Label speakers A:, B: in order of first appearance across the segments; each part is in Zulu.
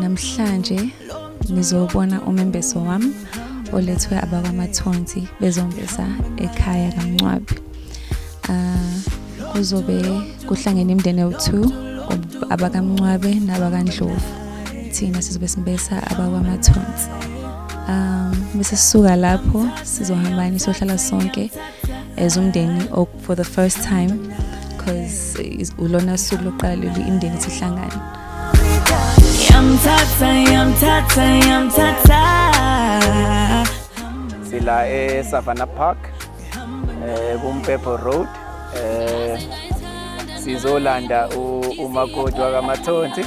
A: Namhlanje nizobona umembeso wami olethwe abakwaMathonsi bezombesa ekhaya kaMncwabi. Kuzobe kuhlangene imindeni ewu2 abakaMncwabi nabakaNdlovu. Thina sizobe simbesa abakwaMathonsi. Bese sisuka lapho sizohambana sizohlala sonke as umndeni for the first time because ulona suku lokuqala leli imindeni sihlangana.
B: Sila Savannah Park, Kumpepo Road. Sizolanda umakoti wakaMathonsi.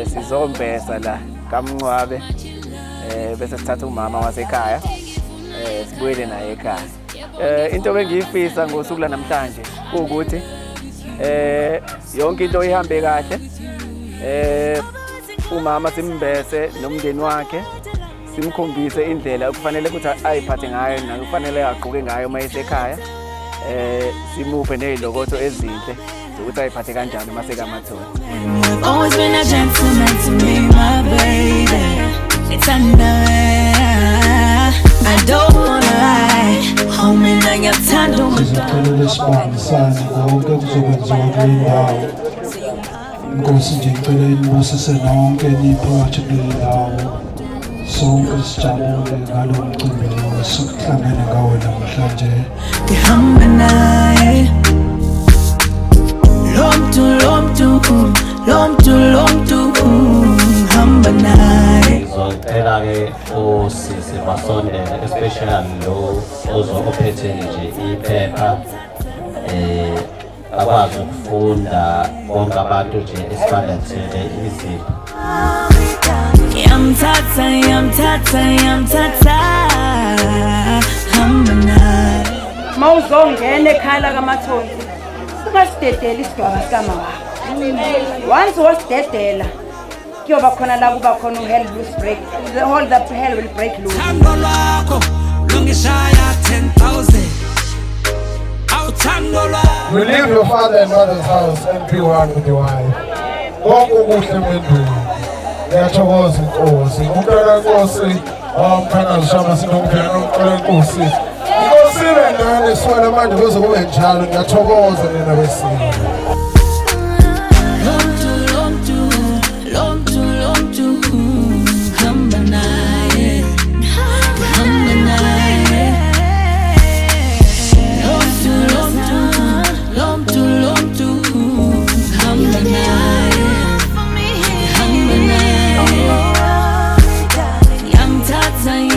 B: Sizombesa la kaMncwabi. Bese sithatha umama wasekhaya. Sibuyele naye ekhaya. Into engiyifisa ngosuku la namhlanje ukuthi yonke into ihambe kahle. Umama simbese nomndeni wakhe simkhombise indlela okufanele ukuthi ayiphathe ngayo nakufanele agqoke ngayo mayesekhaya simuphe nezilokotho ezinhle ukuthi ayiphathe kanjani masekaMathonsi.
C: Always been a gentleman to me, my baby. It's under I don't wanna lie. Homie, ngiyathanda
D: Sizocela isibambisane konke kuzokwenziwa kule ndawo. Inkosi nje icela inibusise nonke niphakathi kule ndawo. Sonke sijabule ngalo mcimbi lo sokuhlangana ngawo namhlanje.
C: ngihamba naye. Lo mntu ngihamba naye.
E: Ngizocela ke osisi basondele especially lo ophethe nje iphepha akwazi ukufunda bonke abantu nje esibalethele izipho.
C: Yamthatha hamba naye.
F: Mawuzongena ekhaya lakaMathonsi singasidedela isidwaba sikama wakho. Once wasidedela kuyoba khona la kuba khona hell loose break, the whole the hell will break loose.
C: Thando lwakho lungishaya 10,000. Awuthando lwakho.
D: You leave your father and mother's house and be one with your wife. Konke okuhle emendweni. Ngiyathokoza inkosi. Umpela Nkosi wamphana zishama sinomphela nomphela Nkosi. Inkosi bengane sifana manje kuze kube njalo ngiyathokoza nina besizwe.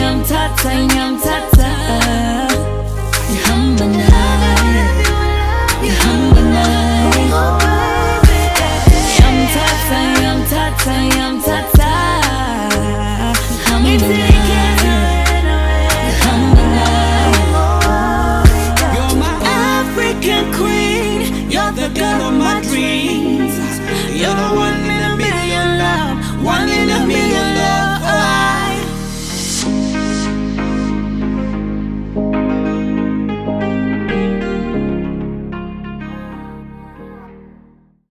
C: Yamthatha